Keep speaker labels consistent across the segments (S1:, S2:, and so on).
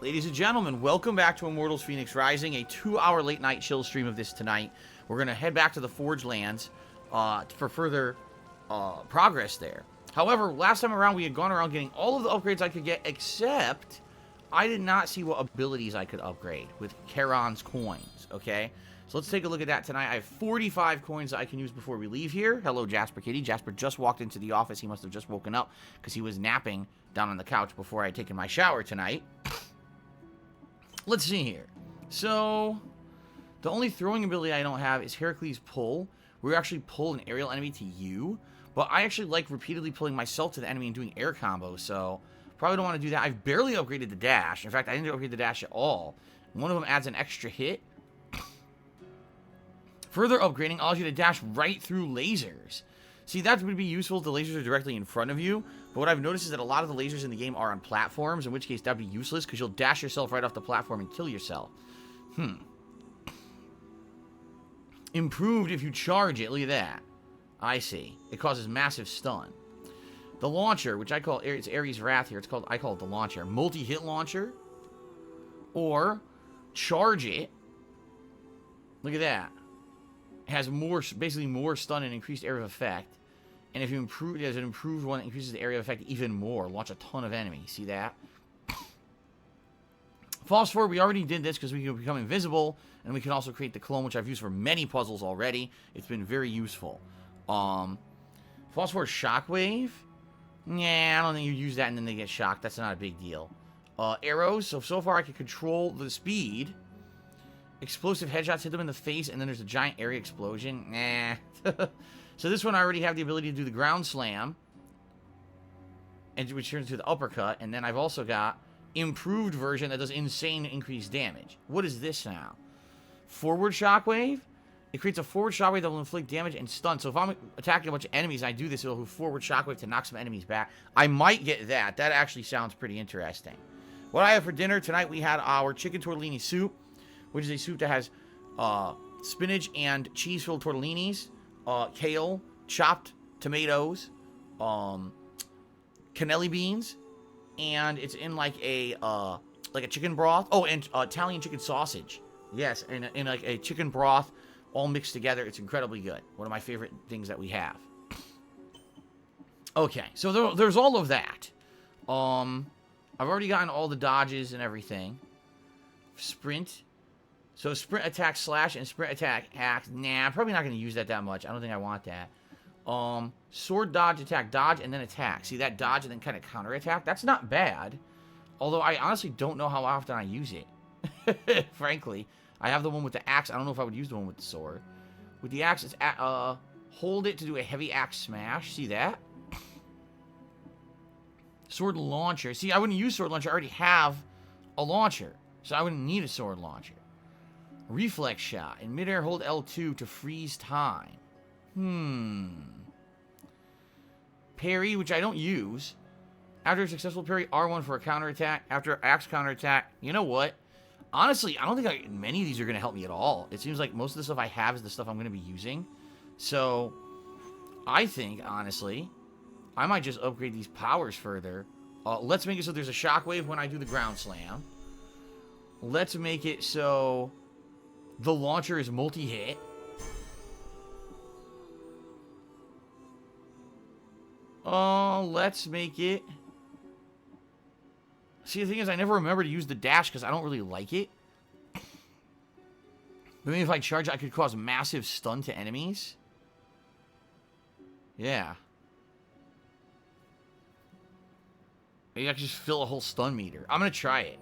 S1: Ladies and gentlemen, welcome back to Immortals Fenyx Rising, a 2-hour late-night chill stream of this tonight. We're going to head back to the Forge Lands for further progress there. However, last time around, we had gone around getting all of the upgrades I could get, except I did not see what abilities I could upgrade with Charon's coins, okay? So let's take a look at that tonight. I have 45 coins that I can use before we leave here. Hello, Jasper Kitty. Jasper just walked into the office. He must have just woken up because he was napping down on the couch before I had taken my shower tonight. Let's see here. So, the only throwing ability I don't have is Heracles' Pull. We actually pull an aerial enemy to you. But I actually like repeatedly pulling myself to the enemy and doing air combos. So, probably don't want to do that. I've barely upgraded the dash. In fact, I didn't upgrade the dash at all. One of them adds an extra hit. Further upgrading allows you to dash right through lasers. See, that would be useful if the lasers are directly in front of you. But what I've noticed is that a lot of the lasers in the game are on platforms, in which case that would be useless because you'll dash yourself right off the platform and kill yourself. Improved if you charge it. Look at that. I see. It causes massive stun. The launcher, which I call, it's Ares Wrath here. I call it the launcher. Multi-hit launcher. Or charge it. Look at that. It has more, basically more stun and increased area of effect. And if you improve, there's an improved one that increases the area of effect even more. Launch a ton of enemies. See that? Phosphor, we already did this because we can become invisible. And we can also create the clone, which I've used for many puzzles already. It's been very useful. Phosphor Shockwave. Nah, I don't think you use that and then they get shocked. That's not a big deal. Arrows. So far I can control the speed. Explosive headshots hit them in the face, and then there's a giant area explosion. Nah. So this one I already have the ability to do the ground slam, and which turns to the uppercut. And then I've also got improved version that does insane increased damage. What is this now? Forward shockwave. It creates a forward shockwave that will inflict damage and stun. So if I'm attacking a bunch of enemies and I do this, it'll do forward shockwave to knock some enemies back. I might get that. That actually sounds pretty interesting. What I have for dinner tonight, we had our chicken tortellini soup, which is a soup that has spinach and cheese-filled tortellinis, kale, chopped tomatoes, cannelli beans, and it's in like a chicken broth. Oh, and Italian chicken sausage. Yes, in like a chicken broth, all mixed together. It's incredibly good. One of my favorite things that we have. Okay, so there's all of that. I've already gotten all the dodges and everything. Sprint. So sprint attack slash and sprint attack axe. Nah, I'm probably not going to use that much. I don't think I want that. Sword dodge attack dodge and then attack. See that dodge and then kind of counter attack? That's not bad. Although I honestly don't know how often I use it. Frankly, I have the one with the axe. I don't know if I would use the one with the sword. With the axe, it's hold it to do a heavy axe smash. See that? Sword launcher. See, I wouldn't use sword launcher. I already have a launcher, so I wouldn't need a sword launcher. Reflex shot. In midair, hold L2 to freeze time. Parry, which I don't use. After a successful parry, R1 for a counterattack. After axe counterattack. You know what? Honestly, I don't think many of these are going to help me at all. It seems like most of the stuff I have is the stuff I'm going to be using. So, I think, honestly, I might just upgrade these powers further. Let's make it so there's a shockwave when I do the ground slam. Let's make it so the launcher is multi-hit. Let's make it... See, the thing is, I never remember to use the dash because I don't really like it. But maybe if I charge it, I could cause massive stun to enemies. Yeah. Maybe I could just fill a whole stun meter. I'm going to try it.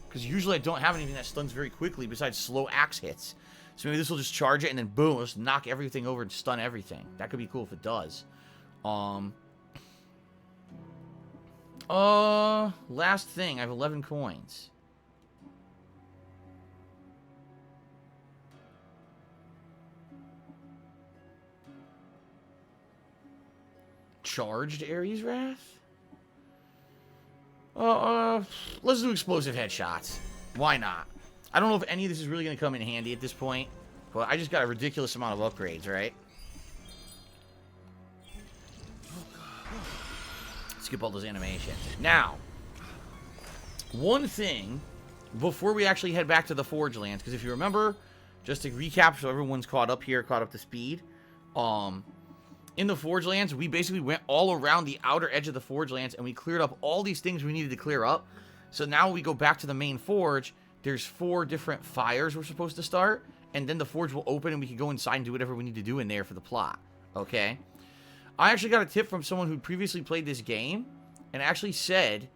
S1: Because usually I don't have anything that stuns very quickly besides slow axe hits. So maybe this will just charge it and then boom, it'll just knock everything over and stun everything. That could be cool if it does. Last thing. I have 11 coins. Charged Ares Wrath? Let's do explosive headshots. Why not? I don't know if any of this is really going to come in handy at this point, but I just got a ridiculous amount of upgrades, right? Skip all those animations. Now, one thing before we actually head back to the Forge Lands, because if you remember, just to recap so everyone's caught up here, caught up to speed, in the Forge Lands, we basically went all around the outer edge of the Forge Lands, and we cleared up all these things we needed to clear up. So now we go back to the main Forge, there's 4 different fires we're supposed to start, and then the Forge will open, and we can go inside and do whatever we need to do in there for the plot, okay? I actually got a tip from someone who previously played this game, and actually said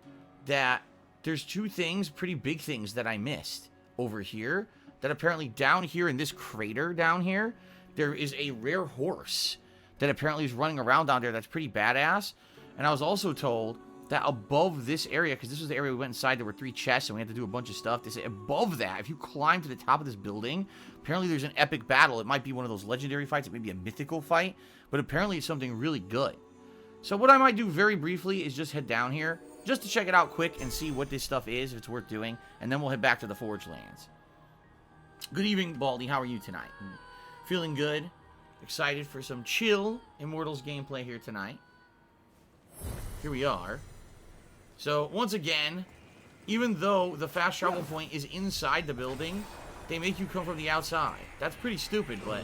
S1: that there's 2 things, pretty big things, that I missed over here, that apparently down here in this crater down here, there is a rare horse that apparently is running around down there that's pretty badass. And I was also told that above this area, because this was the area we went inside, there were 3 chests and we had to do a bunch of stuff. They say above that, if you climb to the top of this building, apparently there's an epic battle. It might be one of those legendary fights, it may be a mythical fight, but apparently it's something really good. So what I might do very briefly is just head down here, just to check it out quick and see what this stuff is, if it's worth doing, and then we'll head back to the Forge Lands. Good evening, Baldy. How are you tonight? Feeling good? Excited for some chill Immortals gameplay here tonight. Here we are. So, once again, even though the fast travel point is inside the building, they make you come from the outside. That's pretty stupid, but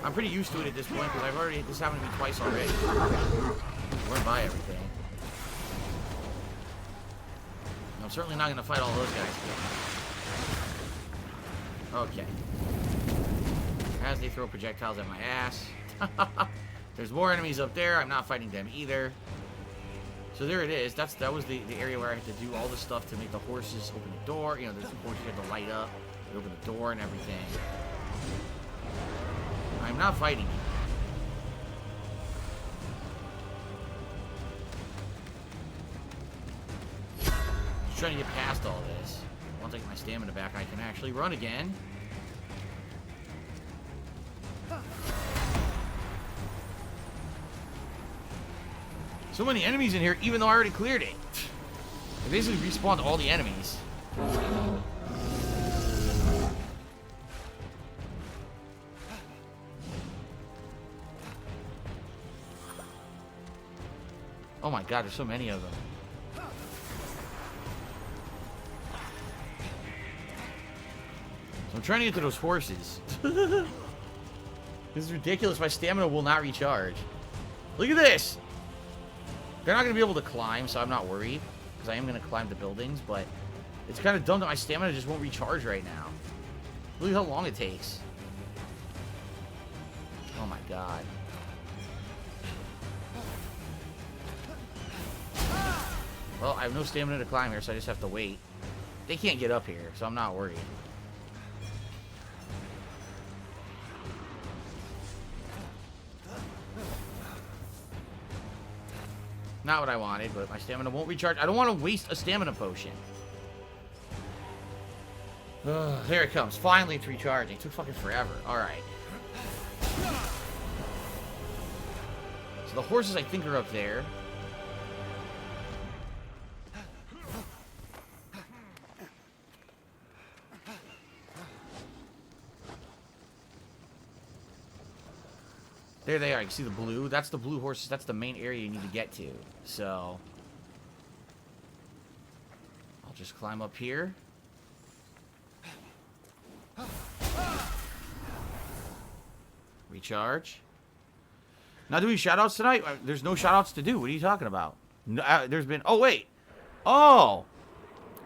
S1: I'm pretty used to it at this point, because I've already, this happened to me twice already. Run by everything. I'm certainly not going to fight all those guys today. Okay. As they throw projectiles at my ass. There's more enemies up there. I'm not fighting them either. So there it is. That was the area where I had to do all the stuff to make the horses open the door. You know, there's 2 horses you have to light up. They open the door and everything. I'm not fighting you. Just trying to get past all this. Once I get my stamina back, I can actually run again. So many enemies in here, even though I already cleared it. They basically respawned all the enemies. Oh my god, there's so many of them. So I'm trying to get to those horses. This is ridiculous. My stamina will not recharge. Look at this. They're not going to be able to climb, so I'm not worried. Because I am going to climb the buildings, but it's kind of dumb that my stamina just won't recharge right now. Look at how long it takes. Oh my god. Well, I have no stamina to climb here, so I just have to wait. They can't get up here, so I'm not worried. Not what I wanted, but my stamina won't recharge. I don't want to waste a stamina potion. There it comes. Finally, it's recharging. It took fucking forever. Alright. So the horses, I think, are up there. There they are. You see the blue? That's the blue horses. That's the main area you need to get to. So I'll just climb up here. Recharge. Not doing shoutouts tonight? There's no shoutouts to do. What are you talking about? No, there's been... Oh, wait. Oh.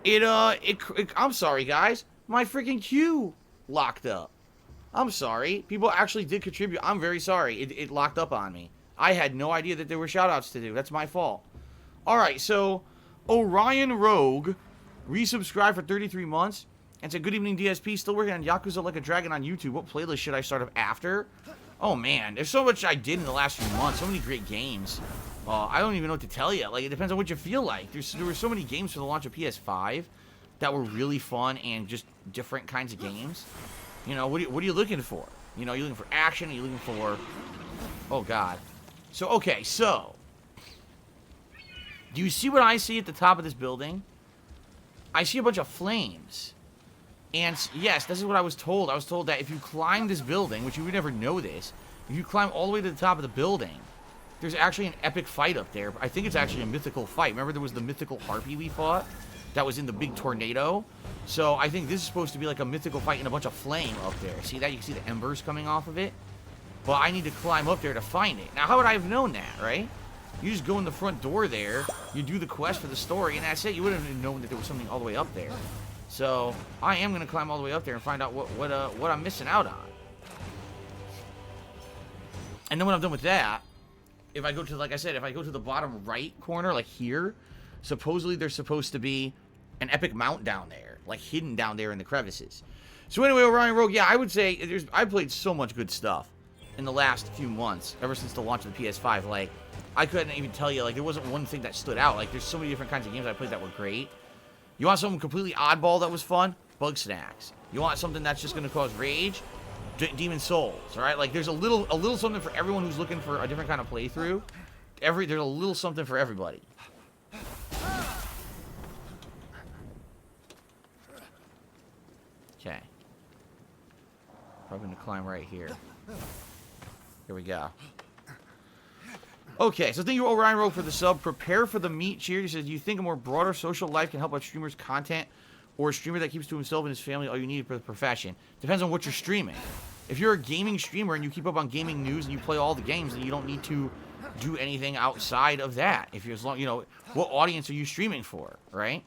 S1: I'm sorry, guys. My freaking queue locked up. I'm sorry. People actually did contribute. I'm very sorry. It locked up on me. I had no idea that there were shoutouts to do. That's my fault. Alright, so Orion Rogue resubscribed for 33 months and said, good evening, DSP. Still working on Yakuza Like a Dragon on YouTube. What playlist should I start up after? Oh, man. There's so much I did in the last few months. So many great games. I don't even know what to tell you. Like, it depends on what you feel like. There were so many games for the launch of PS5 that were really fun and just different kinds of games. You know, what are you looking for? You know, you're looking for action, are you looking for... Oh, God. So, okay, so... Do you see what I see at the top of this building? I see a bunch of flames. And, yes, this is what I was told. I was told that if you climb this building, which you would never know this, if you climb all the way to the top of the building, there's actually an epic fight up there. I think it's actually a mythical fight. Remember there was the mythical harpy we fought? that was in the big tornado. So I think this is supposed to be like a mythical fight and a bunch of flame up there. See that? You can see the embers coming off of it. But I need to climb up there to find it. Now, how would I have known that, right? You just go in the front door there, you do the quest for the story, and that's it. You wouldn't have known that there was something all the way up there. So I am going to climb all the way up there and find out what I'm missing out on. And then when I'm done with that, if I go to, like I said, if I go to the bottom right corner, like here, supposedly there's supposed to be an epic mount down there, like hidden down there in the crevices. So anyway, Orion Rogue, yeah, I would say I've played so much good stuff in the last few months, ever since the launch of the PS5. Like, I couldn't even tell you, like, there wasn't one thing that stood out. Like, there's so many different kinds of games I played that were great. You want something completely oddball that was fun? Bug Snacks. You want something that's just going to cause rage? Demon Souls, all right? Like, there's a little something for everyone who's looking for a different kind of playthrough. There's a little something for everybody. Okay. Probably going to climb right here. Here we go. Okay, so thank you, Orion Rogue, for the sub. Prepare for the meat cheer. He says, do you think a more broader social life can help out streamers' content, or a streamer that keeps to himself and his family all you need for the profession? Depends on what you're streaming. If you're a gaming streamer and you keep up on gaming news and you play all the games, then you don't need to do anything outside of that. If you're, as long, you know, what audience are you streaming for, right?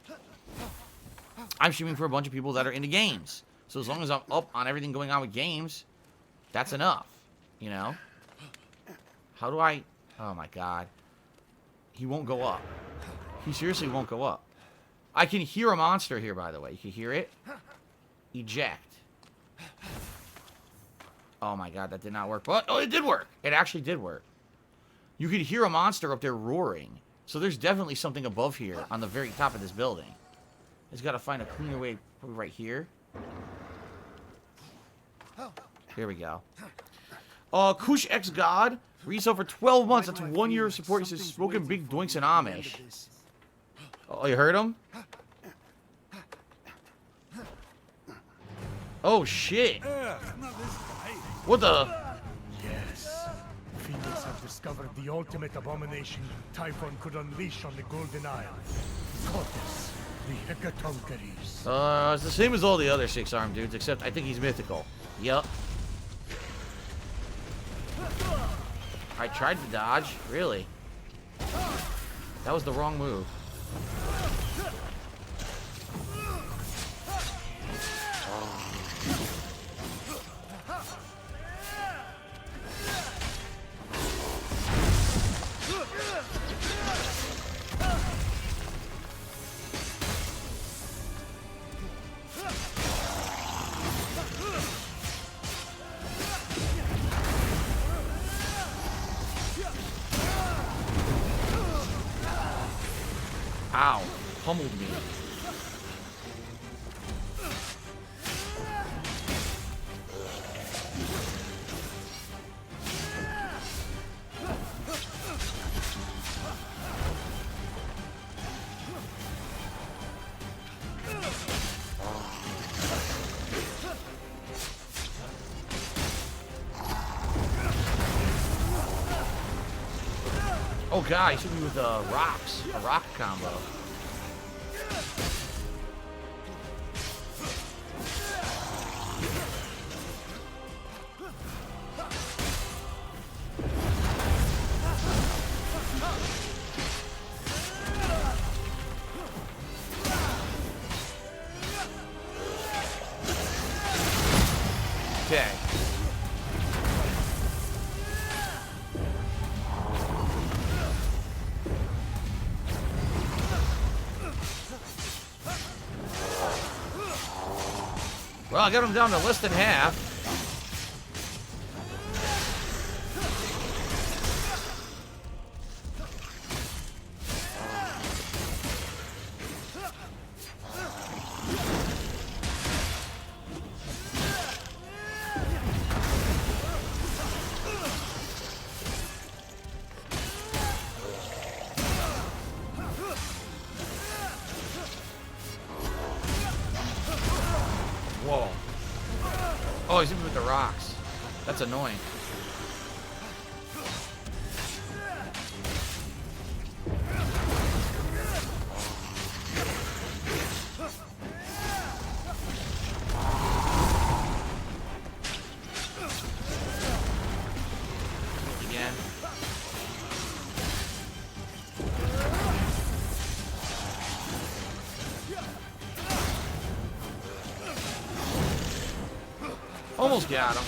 S1: I'm streaming for a bunch of people that are into games. So as long as I'm up on everything going on with games, that's enough, you know? How do I... Oh my god. He won't go up. He seriously won't go up. I can hear a monster here, by the way. You can hear it? Eject. Oh my god, that did not work. But, oh, it did work. It actually did work. You could hear a monster up there roaring. So there's definitely something above here on the very top of this building. It's got to find a cleaner way, probably right here. Here we go. Kush X God. Resell for 12 months. That's 1 year of support. He says, smoking big doinks in Amish. Oh, you heard him? Oh, shit. What the?
S2: Yes. Phoenix have discovered the ultimate abomination Typhon could unleash on the Golden Isle. Corpus, the Hecatoncheires.
S1: It's the same as all the other six-armed dudes, except I think he's mythical. Yup. I tried to dodge. Really? That was the wrong move. Ow. Pummeled me. Oh god, he hit me with rocks. A rock combo. Okay. Well, I got him down to less than half. Whoa. Oh, he's hitting me with the rocks. That's annoying. Almost got him.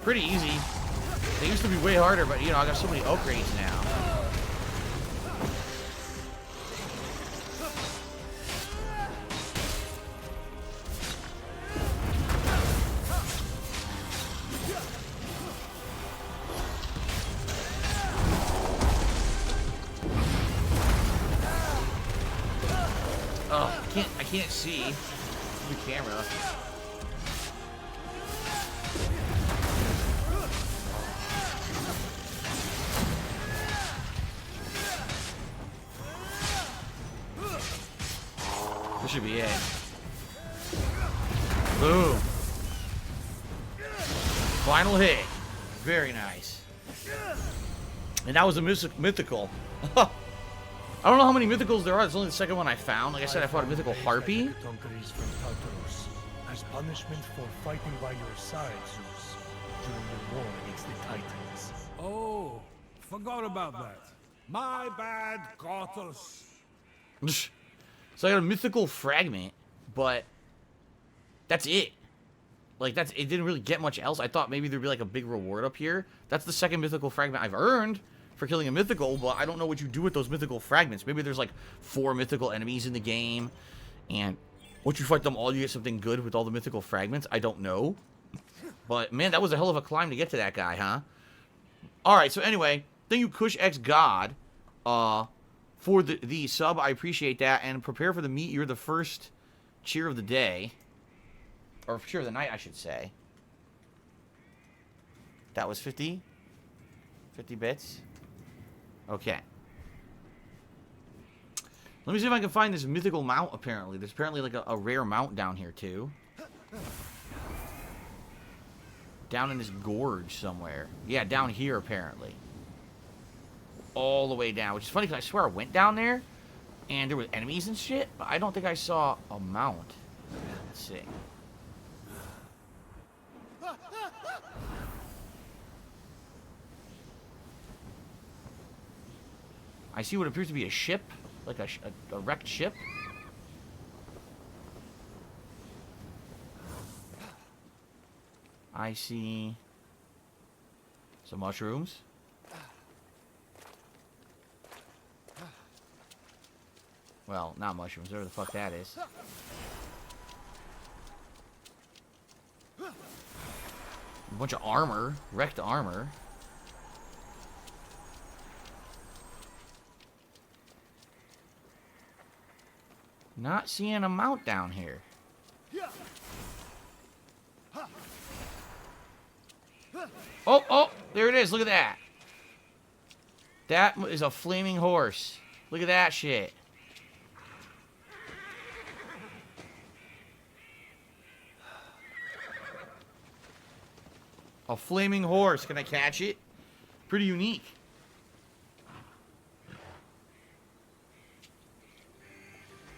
S1: Pretty easy. They used to be way harder, but, you know, I got so many upgrades now. Oh, I can't see the camera. This should be it. Boom. Final hit. Very nice. And that was a mythical. I don't know how many mythicals there are. It's only the second one I found. Like I said, I fought a mythical harpy.
S2: As punishment for fighting by your side, Zeus, during the war against the Titans.
S3: Oh, forgot about that. My bad, Gothos.
S1: So I got a mythical fragment, but that's it. Like, it didn't really get much else. I thought maybe there'd be like a big reward up here. That's the second mythical fragment I've earned for killing a mythical, but I don't know what you do with those mythical fragments. Maybe there's like 4 mythical enemies in the game, and once you fight them all, you get something good with all the mythical fragments. I don't know. But, man, that was a hell of a climb to get to that guy, huh? Alright, so anyway, thank you, Kush X God, for the sub. I appreciate that. And prepare for the meet. You're the first cheer of the day. Or cheer of the night, I should say. That was 50? 50 bits? Okay. Let me see if I can find this mythical mount, apparently. There's apparently like a rare mount down here, too. Down in this gorge somewhere. Yeah, down here, apparently. All the way down. Which is funny, because I swear I went down there, and there were enemies and shit, but I don't think I saw a mount. Let's see. I see what appears to be a ship. Like a wrecked ship. I see some mushrooms. Well, not mushrooms, whatever the fuck that is. A bunch of armor, wrecked armor. Not seeing a mount down here. Oh, there it is. Look at that. That is a flaming horse. Look at that shit. A flaming horse. Can I catch it? Pretty unique.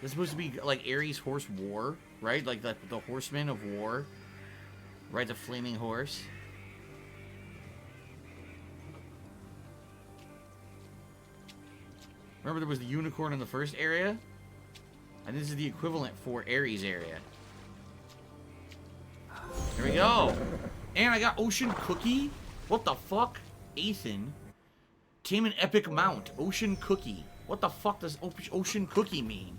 S1: This is supposed to be like Ares' horse war, right? Like the horseman of war. Right, the flaming horse. Remember there was the unicorn in the first area? And this is the equivalent for Ares area. Here we go. And I got Ocean Cookie. What the fuck? Ethan. Tame an epic mount. Ocean Cookie. What the fuck does Ocean Cookie mean?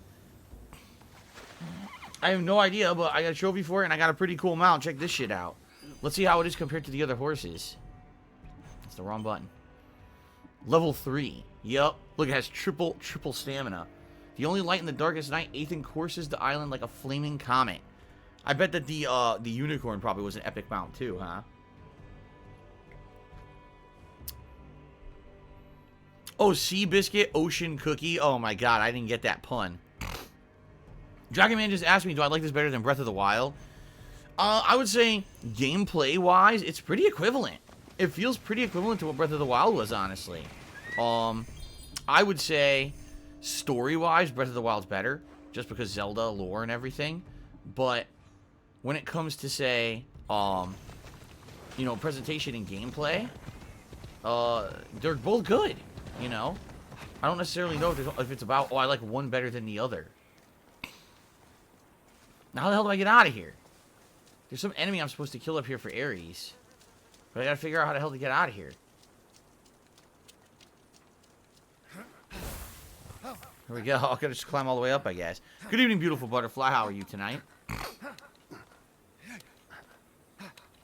S1: I have no idea, but I got a trophy for it, and I got a pretty cool mount. Check this shit out. Let's see how it is compared to the other horses. That's the wrong button. Level 3. Yup. Look, it has triple stamina. The only light in the darkest night, Ethan courses the island like a flaming comet. I bet that the unicorn probably was an epic mount too, huh? Oh, Sea Biscuit, Ocean Cookie. Oh my god, I didn't get that pun. Dragon Man just asked me, do I like this better than Breath of the Wild? I would say, gameplay-wise, it's pretty equivalent. It feels pretty equivalent to what Breath of the Wild was, honestly. I would say, story-wise, Breath of the Wild's better, just because Zelda, lore, and everything. But when it comes to, say, you know, presentation and gameplay, they're both good, you know? I don't necessarily know if it's about, oh, I like one better than the other. Now, how the hell do I get out of here? There's some enemy I'm supposed to kill up here for Ares. But I gotta figure out how the hell to get out of here. Here we go. I gotta just climb all the way up, I guess. Good evening, beautiful butterfly. How are you tonight? Breath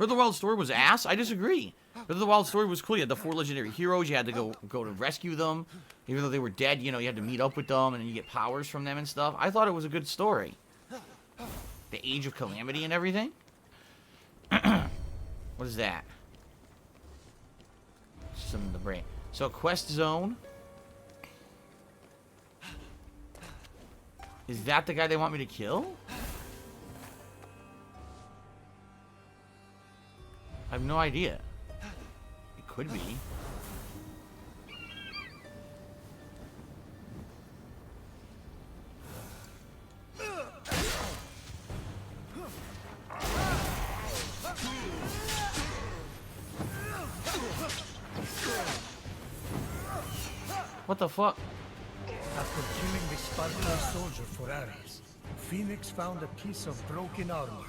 S1: of the Wild story was ass? I disagree. Breath of the Wild story was cool. You had the 4 legendary heroes. You had to go to rescue them. Even though they were dead, you know, you had to meet up with them, and then you get powers from them and stuff. I thought it was a good story. The Age of Calamity and everything. What is that? Some in the brain. So, quest zone. Is that the guy they want me to kill? I have no idea. It could be. What the fuck?
S2: After killing the Spartan soldier for Ares, Fenyx found a piece of broken armor.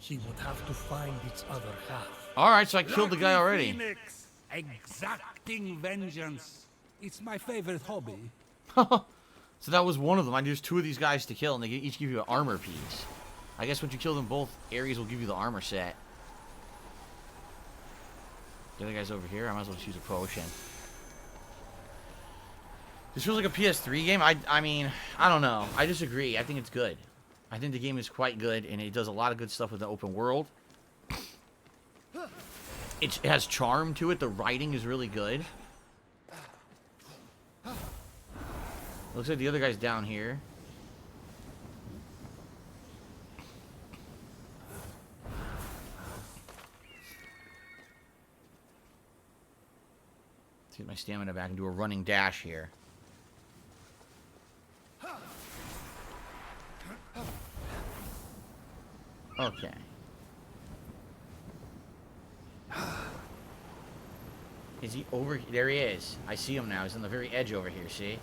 S2: He would have to find its other half.
S1: Alright, so I killed the guy already.
S3: Phoenix, exacting vengeance. It's my favorite hobby.
S1: So that was one of them. I used 2 of these guys to kill, and they each give you an armor piece. I guess once you kill them both, Ares will give you the armor set. The other guy's over here. I might as well just use a potion. This feels like a PS3 game. I mean, I don't know. I disagree. I think it's good. I think the game is quite good, and it does a lot of good stuff with the open world. It has charm to it. The writing is really good. Looks like the other guy's down here. Let's get my stamina back and do a running dash here. Okay. Is he over? There he is. I see him now. He's on the very edge over here, see?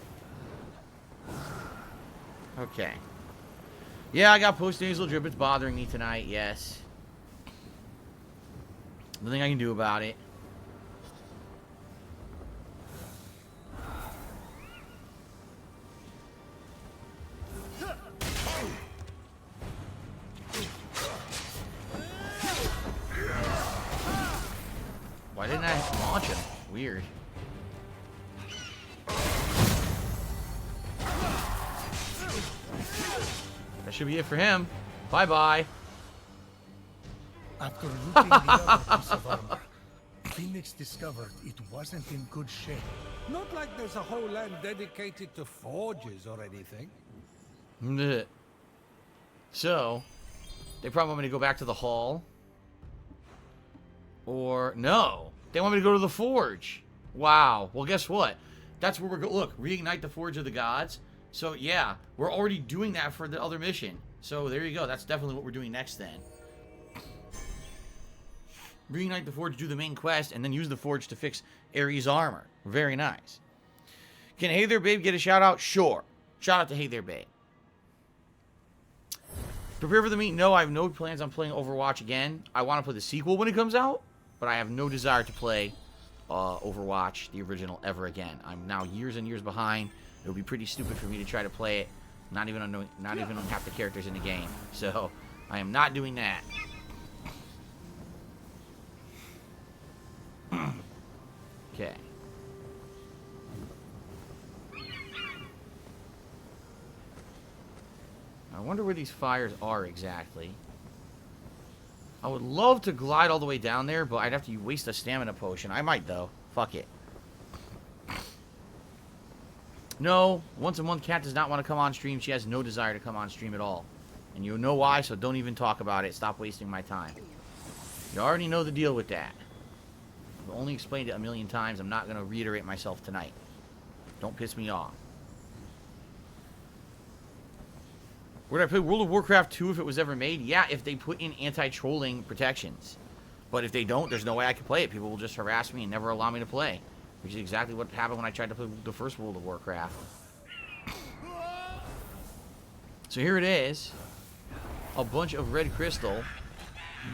S1: Okay. Yeah, I got post-nasal drip. It's bothering me tonight, yes. Nothing I can do about it. Why didn't I launch him? Weird. That should be it for him. Bye-bye.
S2: After looting the other piece of armor, Fenyx discovered it wasn't in good shape.
S3: Not like there's a whole land dedicated to forges or anything.
S1: Blech. So, they probably want me to go back to the hall. Or, no. They want me to go to the forge. Wow. Well, guess what? That's where we're going. Look, reignite the forge of the gods. So, yeah, we're already doing that for the other mission. So, there you go. That's definitely what we're doing next then. Reignite the forge, do the main quest, and then use the forge to fix Ares' armor. Very nice. Can Hey There Babe get a shout out? Sure. Shout out to Hey There Babe. Prepare for the meet. No, I have no plans on playing Overwatch again. I want to play the sequel when it comes out, but I have no desire to play Overwatch, the original, ever again. I'm now years and years behind. It would be pretty stupid for me to try to play it, not even on half the characters in the game. So, I am not doing that. Okay. I wonder where these fires are exactly. I would love to glide all the way down there, but I'd have to waste a stamina potion. I might, though. Fuck it. No, once a month, Kat does not want to come on stream. She has no desire to come on stream at all. And you know why, so don't even talk about it. Stop wasting my time. You already know the deal with that. I've only explained it a million times. I'm not going to reiterate myself tonight. Don't piss me off. Would I play World of Warcraft 2 if it was ever made? Yeah, if they put in anti-trolling protections. But if they don't, there's no way I can play it. People will just harass me and never allow me to play. Which is exactly what happened when I tried to play the first World of Warcraft. So here it is. A bunch of red crystal.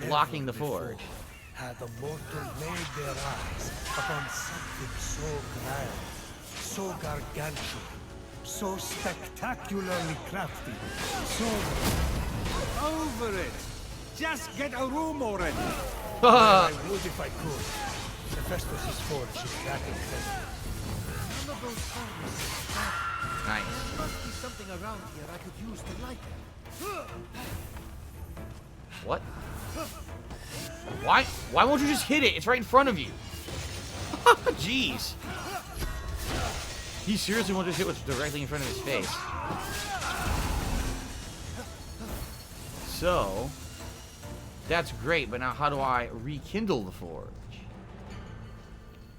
S1: blocking the
S2: Never
S1: forge.
S2: before had the mortal laid their eyes upon something so grand, so gargantuan, so spectacularly crafty, so...
S3: Over it! Just get a room already!
S2: I would if I could. Hephaestus' forge is that incredible.
S4: None of those fires.
S1: Nice.
S4: There must be something around here I could use to light them.
S1: What? Why won't you just hit it? It's right in front of you. Jeez. He seriously won't just hit what's directly in front of his face. So, that's great, but now how do I rekindle the forge?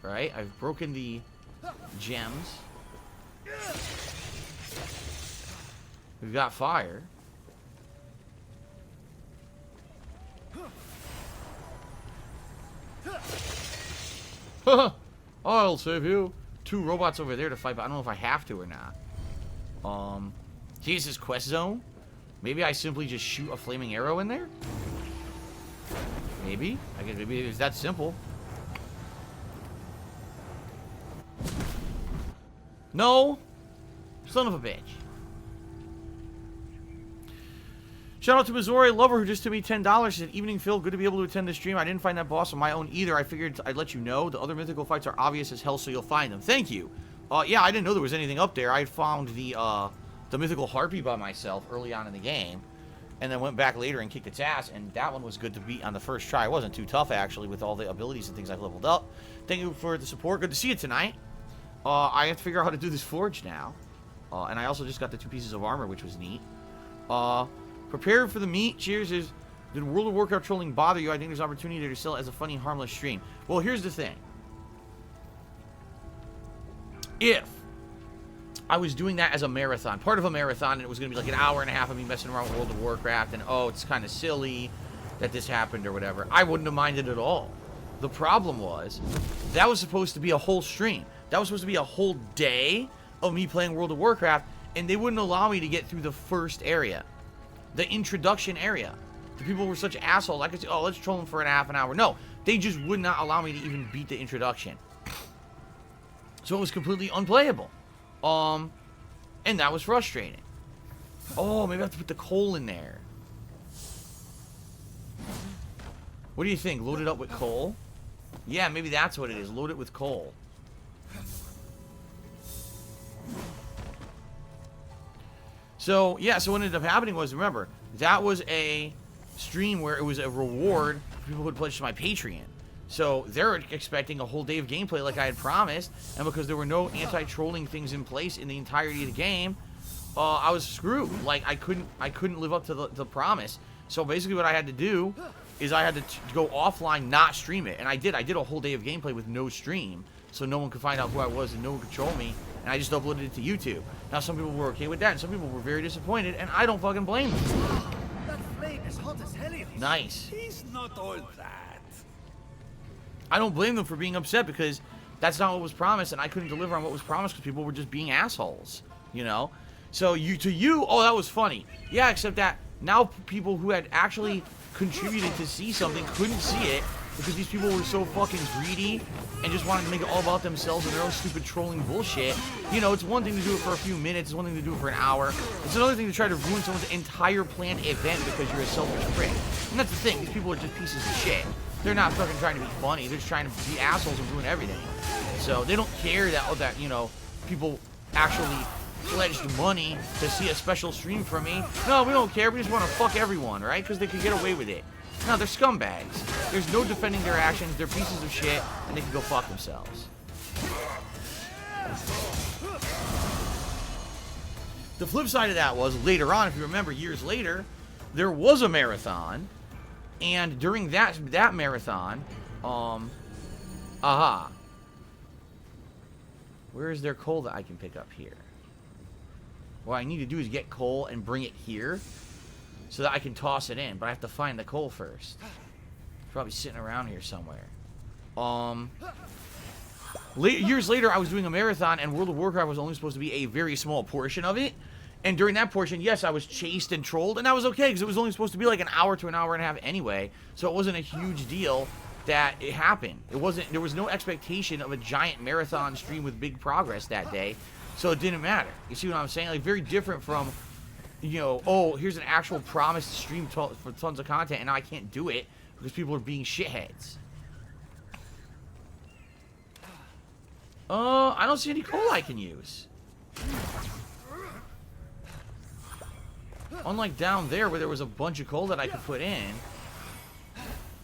S1: Right? I've broken the gems. We've got fire. I'll save you. 2 robots over there to fight, but I don't know if I have to or not. Here's this quest zone. Maybe I simply just shoot a flaming arrow in there? Maybe. I guess maybe it's that simple. No! Son of a bitch. Shout out to Missouri Lover who just took me $10. She said, "Evening Phil, good to be able to attend the stream. I didn't find that boss on my own either. I figured I'd let you know. The other mythical fights are obvious as hell, so you'll find them." Thank you. Yeah, I didn't know there was anything up there. I found the mythical harpy by myself early on in the game, and then went back later and kicked its ass, and that one was good to beat on the first try. It wasn't too tough, actually, with all the abilities and things I've leveled up. Thank you for the support. Good to see you tonight. I have to figure out how to do this forge now. And I also just got the 2 pieces of armor, which was neat. Prepare for the meat. Cheers. Did World of Warcraft trolling bother you? I think there's opportunity there to sell it as a funny, harmless stream. Well, here's the thing. If I was doing that as a marathon, part of a marathon, and it was going to be like an hour and a half of me messing around with World of Warcraft, and oh, it's kind of silly that this happened or whatever, I wouldn't have minded at all. The problem was, that was supposed to be a whole stream. That was supposed to be a whole day of me playing World of Warcraft, and they wouldn't allow me to get through the first area. The introduction area. The people were such assholes. I could say, oh, let's troll them for a half an hour. No, they just would not allow me to even beat the introduction. So it was completely unplayable. And that was frustrating. Oh, maybe I have to put the coal in there. What do you think? Load it up with coal? Yeah, maybe that's what it is. Load it with coal. So, yeah, so what ended up happening was, remember, that was a stream where it was a reward for people who had pledged to my Patreon. So, they're expecting a whole day of gameplay like I had promised, and because there were no anti-trolling things in place in the entirety of the game, I was screwed. Like, I couldn't live up to the promise. So, basically what I had to do is I had to go offline, not stream it. And I did. I did a whole day of gameplay with no stream, so no one could find out who I was and no one could troll me. And I just uploaded it to YouTube. Now, some people were okay with that, and some people were very disappointed, and I don't fucking blame them.
S4: That flame is hot as Helios.
S1: Nice.
S3: He's not all that.
S1: I don't blame them for being upset, because that's not what was promised, and I couldn't deliver on what was promised because people were just being assholes, you know? So, oh, that was funny. Yeah, except that now people who had actually contributed to see something couldn't see it, because these people were so fucking greedy and just wanted to make it all about themselves and their own stupid trolling bullshit. You know, it's one thing to do it for a few minutes, it's one thing to do it for an hour. It's another thing to try to ruin someone's entire planned event because you're a selfish prick. And that's the thing, these people are just pieces of shit. They're not fucking trying to be funny, they're just trying to be assholes and ruin everything. So they don't care that you know, people actually pledged money to see a special stream from me. No, we don't care, we just want to fuck everyone, right? Because they could get away with it. No, they're scumbags. There's no defending their actions. They're pieces of shit, and they can go fuck themselves. The flip side of that was, later on, if you remember, years later, there was a marathon, and during that marathon, where is there coal that I can pick up here? What I need to do is get coal and bring it here, so that I can toss it in, but I have to find the coal first. It's probably sitting around here somewhere. Years later, I was doing a marathon, and World of Warcraft was only supposed to be a very small portion of it. And during that portion, yes, I was chased and trolled, and that was okay, because it was only supposed to be like an hour to an hour and a half anyway, so it wasn't a huge deal that it happened. There was no expectation of a giant marathon stream with big progress that day, so it didn't matter. You see what I'm saying? Like, very different from, you know, oh, here's an actual promised stream for tons of content, and now I can't do it because people are being shitheads. I don't see any coal I can use. Unlike down there where there was a bunch of coal that I could put in,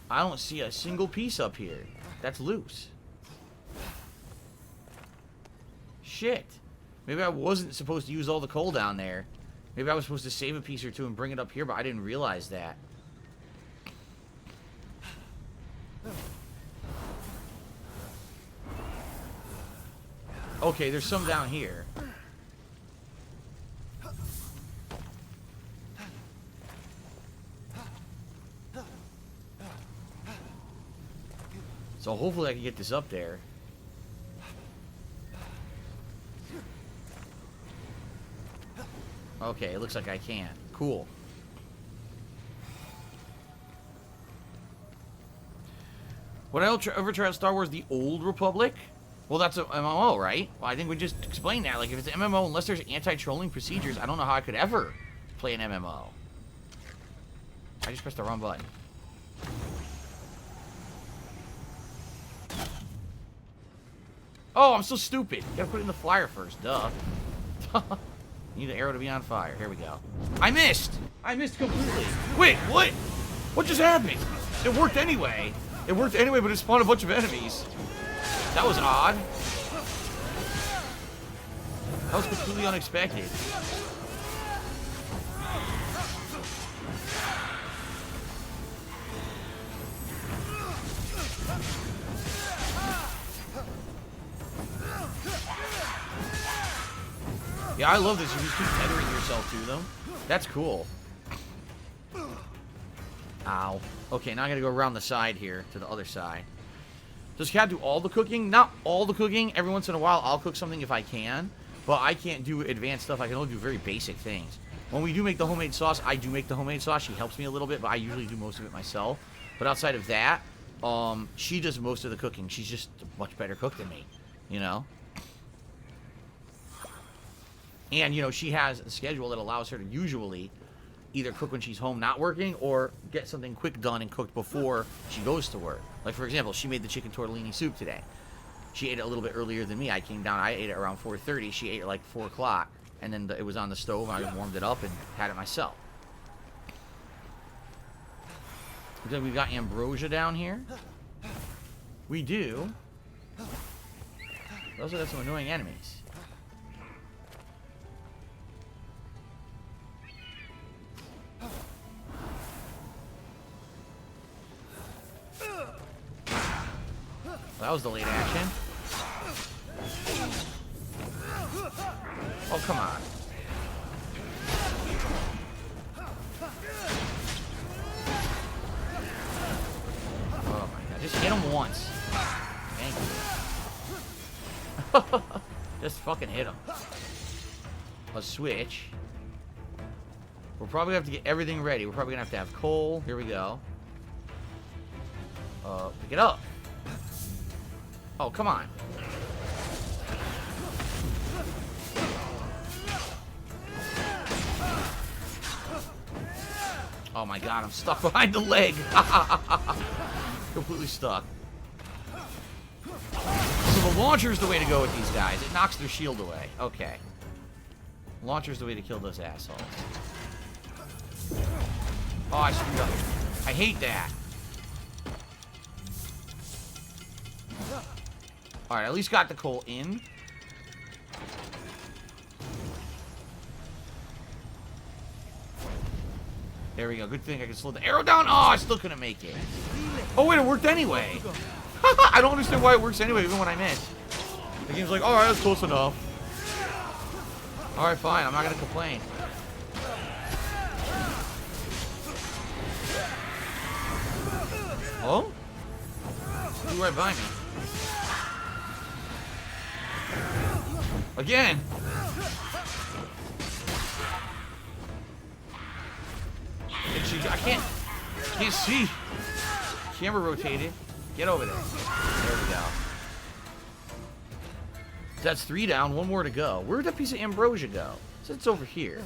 S1: I don't see a single piece up here that's loose. Shit. Maybe I wasn't supposed to use all the coal down there. Maybe I was supposed to save a piece or two and bring it up here, but I didn't realize that. Okay, there's some down here. So hopefully I can get this up there. Okay, it looks like I can. Cool. Would I ever try out Star Wars The Old Republic? Well, that's an MMO, right? Well, I think we just explained that. Like, if it's an MMO, unless there's anti-trolling procedures, I don't know how I could ever play an MMO. I just pressed the wrong button. Oh, I'm so stupid. You gotta put it in the flyer first, duh. Need the arrow to be on fire. Here we go. I missed! I missed completely. Wait, what? What just happened? It worked anyway. It worked anyway, but it spawned a bunch of enemies. That was odd. That was completely unexpected. Yeah, I love this. You just keep tethering yourself to them. That's cool. Ow. Okay, now I gotta go around the side here to the other side. Does Cat do all the cooking? Not all the cooking. Every once in a while, I'll cook something if I can. But I can't do advanced stuff. I can only do very basic things. When we do make the homemade sauce, I do make the homemade sauce. She helps me a little bit, but I usually do most of it myself. But outside of that, she does most of the cooking. She's just a much better cook than me, you know? And, you know, she has a schedule that allows her to usually either cook when she's home not working or get something quick done and cooked before she goes to work. Like, for example, she made the chicken tortellini soup today. She ate it a little bit earlier than me. I came down, I ate it around 4:30. She ate it like 4 o'clock. And then it was on the stove. I warmed it up and had it myself. Then we've got ambrosia down here. We do. We also got some annoying enemies. That was delayed action. Oh, come on. Oh my god, just hit him once. Thank you. Just fucking hit him. A switch. We're probably gonna have to get everything ready. We're probably gonna have to have coal. Here we go. Pick it up. Oh, come on. Oh my god, I'm stuck behind the leg. Completely stuck. So the launcher's the way to go with these guys. It knocks their shield away. Okay. Launcher's the way to kill those assholes. Oh, I screwed up. I hate that. Alright, at least got the coal in. There we go. Good thing I can slow the arrow down. Oh, I still couldn't make it. Oh, wait, it worked anyway. I don't understand why it works anyway, even when I miss. The game's like, alright, that's close enough. Alright, fine. I'm not going to complain. Oh? Flew right by me. Again. I can't see. Camera rotated. Get over there. There we go. That's 3 down. 1 more to go. Where'd that piece of ambrosia go? So it's over here.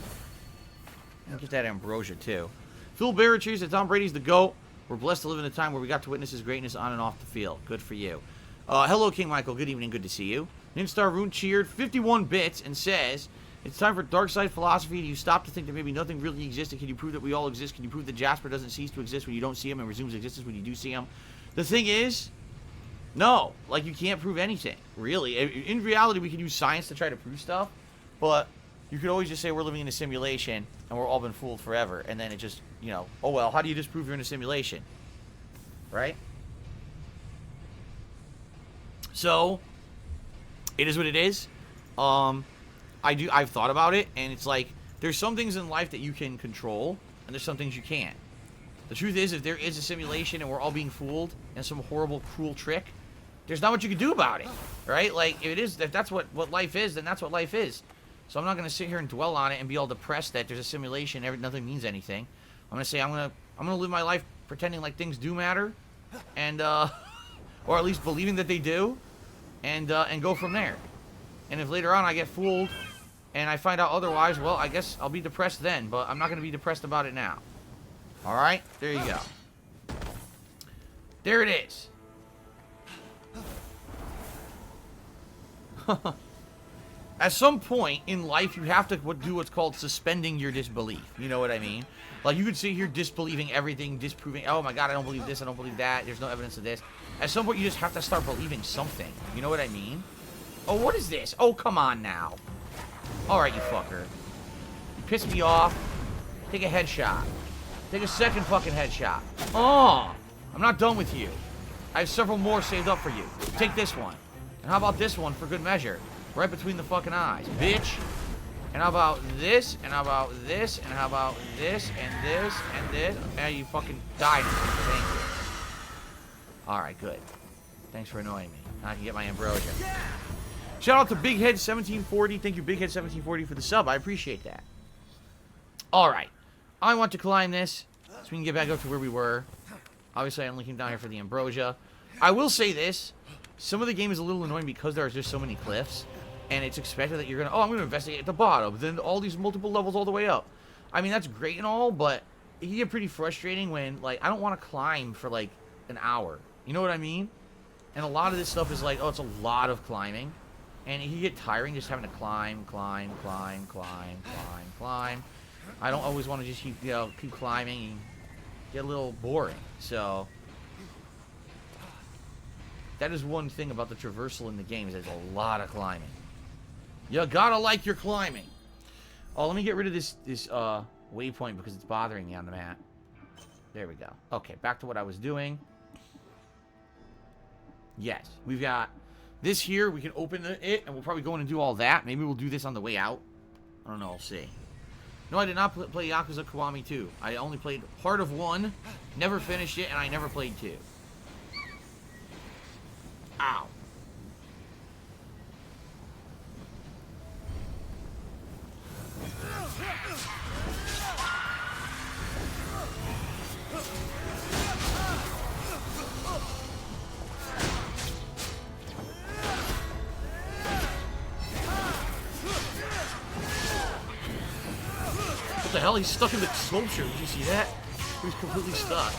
S1: I'll get that ambrosia too. Phil Barrett cheers that Tom Brady's the GOAT. We're blessed to live in a time where we got to witness his greatness on and off the field. Good for you. Hello, King Michael. Good evening. Good to see you. Ninstar Rune cheered 51 bits and says, it's time for dark side philosophy. Do you stop to think that maybe nothing really existed? Can you prove that we all exist? Can you prove that Jasper doesn't cease to exist when you don't see him and resumes existence when you do see him? The thing is, no. Like, you can't prove anything, really. In reality, we can use science to try to prove stuff, but you could always just say we're living in a simulation and we're all been fooled forever, and then it just, you know, oh well, how do you disprove you're in a simulation? Right? So, it is what it is. I've thought about it, and it's like, there's some things in life that you can control, and there's some things you can't. The truth is, if there is a simulation and we're all being fooled in some horrible, cruel trick, there's not much you can do about it, right? Like, if that's what life is, then that's what life is. So I'm not going to sit here and dwell on it and be all depressed that there's a simulation, nothing means anything. I'm going to say I'm going to live my life pretending like things do matter, and or at least believing that they do, and go from there. And if later on I get fooled and I find out otherwise, well, I guess I'll be depressed then, but I'm not going to be depressed about it now. All right? There you go. There it is. At some point in life, you have to do what's called suspending your disbelief. You know what I mean? Like, you could sit here disbelieving everything, disproving, oh my god, I don't believe this, I don't believe that, there's no evidence of this. At some point, you just have to start believing something. You know what I mean? Oh, what is this? Oh, come on now. Alright, you fucker. You pissed me off. Take a headshot. Take a second fucking headshot. Oh! I'm not done with you. I have several more saved up for you. Take this one. And how about this one for good measure? Right between the fucking eyes. Bitch! And how about this? And how about this? And how about this? And this? And this? And you fucking died. Thank you. Alright, good. Thanks for annoying me. Now I can get my ambrosia. Shout out to BigHead1740. Thank you, BigHead1740, for the sub. I appreciate that. Alright. I want to climb this so we can get back up to where we were. Obviously, I only came down here for the ambrosia. I will say this. Some of the game is a little annoying because there are just so many cliffs. And it's expected that you're going to, oh, I'm going to investigate at the bottom. Then all these multiple levels all the way up. I mean, that's great and all, but it can get pretty frustrating when, like, I don't want to climb for, like, an hour. You know what I mean? And a lot of this stuff is like, oh, it's a lot of climbing. And it can get tiring just having to climb. I don't always want to just keep climbing and get a little boring. So that is one thing about the traversal in the game is there's a lot of climbing. You gotta like your climbing. Oh, let me get rid of this waypoint because it's bothering me on the map. There we go. Okay, back to what I was doing. Yes, we've got this here. We can open it, and we'll probably go in and do all that. Maybe we'll do this on the way out. I don't know. We'll see. No, I did not play Yakuza Kiwami 2. I only played part of 1, never finished it, and I never played 2. Ow. What the hell? He's stuck in the sculpture. Did you see that? He's completely stuck.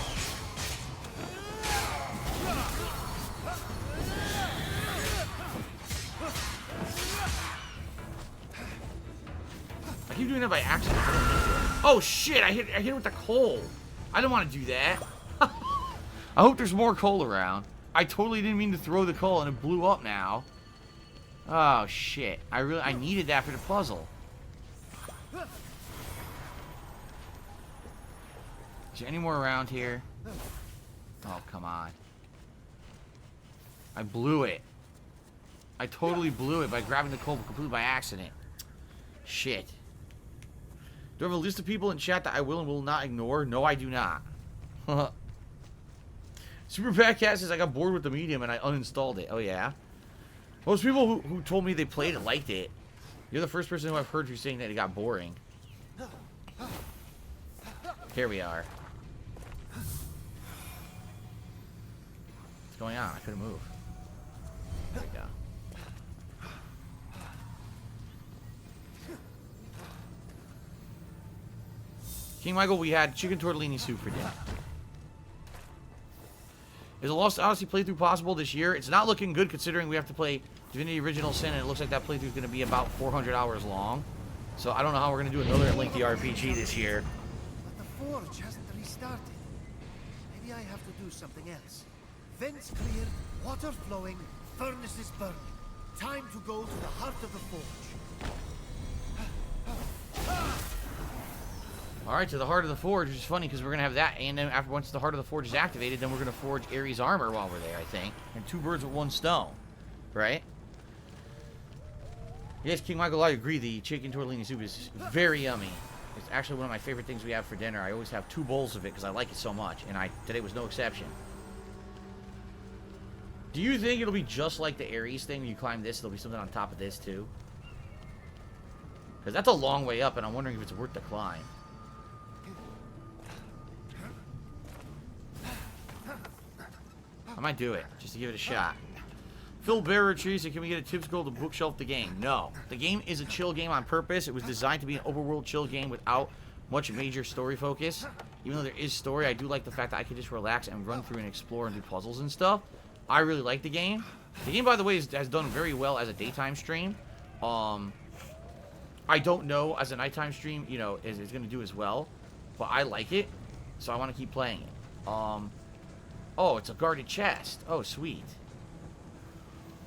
S1: I keep doing that by accident. Oh shit! I hit it with the coal. I didn't want to do that. I hope there's more coal around. I totally didn't mean to throw the coal and it blew up now. Oh shit! I needed that for the puzzle. Is there any more around here? Oh, come on. I blew it. I totally blew it by grabbing the coal completely by accident. Shit. Do I have a list of people in chat that I will and will not ignore? No, I do not. Super Fat Cat says I got bored with the medium and I uninstalled it. Oh, yeah? Most people who told me they played it liked it. You're the first person who I've heard who's saying that it got boring. Here we are. going on? I couldn't move. There we go. King Michael, we had chicken tortellini soup for dinner. Is a Lost Odyssey playthrough possible this year? It's not looking good considering we have to play Divinity Original Sin, and it looks like that playthrough is going to be about 400 hours long. So I don't know how we're going to do another lengthy RPG this year.
S4: But the forge hasn't restarted. Maybe I have to do something else. Vents cleared, water flowing, furnaces burning. Time to go to the heart of the forge.
S1: Alright, to the heart of the forge, which is funny because we're going to have that, and then after once the heart of the forge is activated, then we're going to forge Ares armor while we're there, I think. And 2 birds with 1 stone. Right? Yes, King Michael, I agree. The chicken tortellini soup is very yummy. It's actually one of my favorite things we have for dinner. I always have 2 bowls of it because I like it so much, and today was no exception. Do you think it'll be just like the Ares thing? When you climb this, there'll be something on top of this, too? Because that's a long way up, and I'm wondering if it's worth the climb. I might do it, just to give it a shot. Phil Bearer Teresa, can we get a tips goal to bookshelf the game? No. The game is a chill game on purpose. It was designed to be an overworld chill game without much major story focus. Even though there is story, I do like the fact that I can just relax and run through and explore and do puzzles and stuff. I really like the game. The game, by the way, has done very well as a daytime stream. I don't know as a nighttime stream, you know, is going to do as well. But I like it, so I want to keep playing it. Oh, it's a guarded chest. Oh, sweet.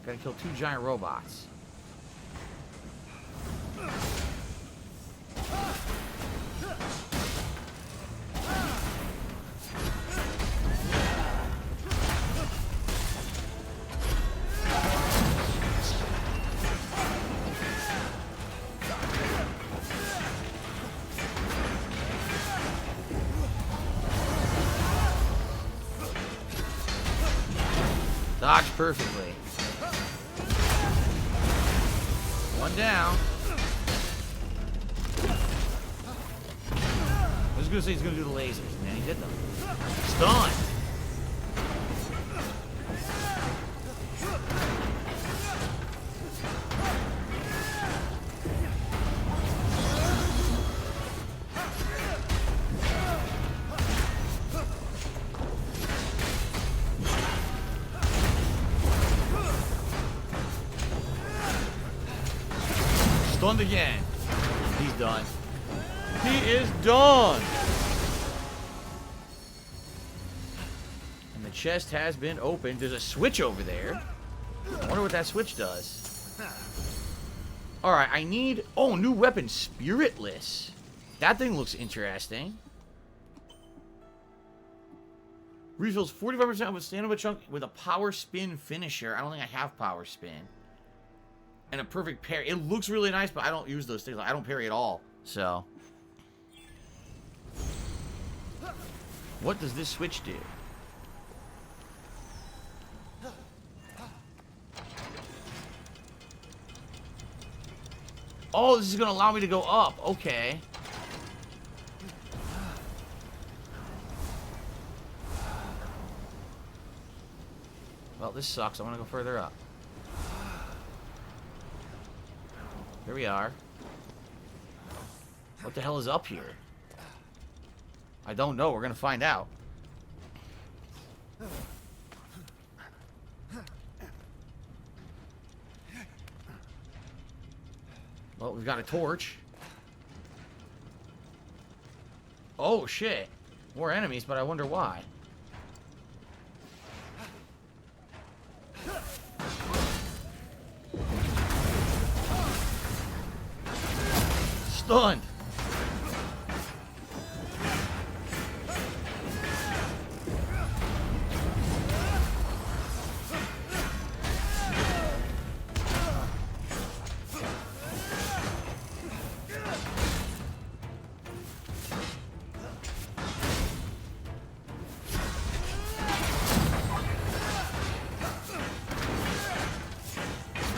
S1: Gotta kill 2 giant robots. Dodge perfectly. 1 down. I was gonna say he's gonna do the lasers, man. He did them. Stun. Stunned again. He's done. He is done. And the chest has been opened. There's a switch over there. I wonder what that switch does. Alright, I need... Oh, new weapon. Spiritless. That thing looks interesting. Refills 45% of a stamina chunk with a power spin finisher. I don't think I have power spin. And a perfect parry. It looks really nice, but I don't use those things. I don't parry at all. So. What does this switch do? Oh, this is going to allow me to go up. Okay. Well, this sucks. I want to go further up. Here we are. What the hell is up here? I don't know. We're going to find out. Well, we've got a torch. Oh, shit. More enemies, but I wonder why. Stunned.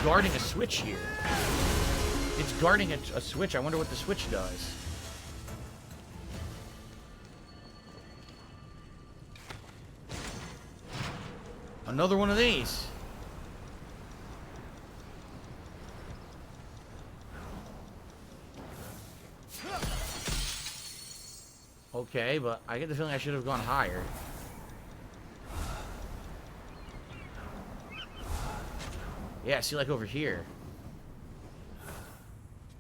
S1: Guarding a switch here. It's guarding a switch. I wonder what the switch does. Another one of these. Okay, but I get the feeling I should have gone higher. Yeah, see, like over here.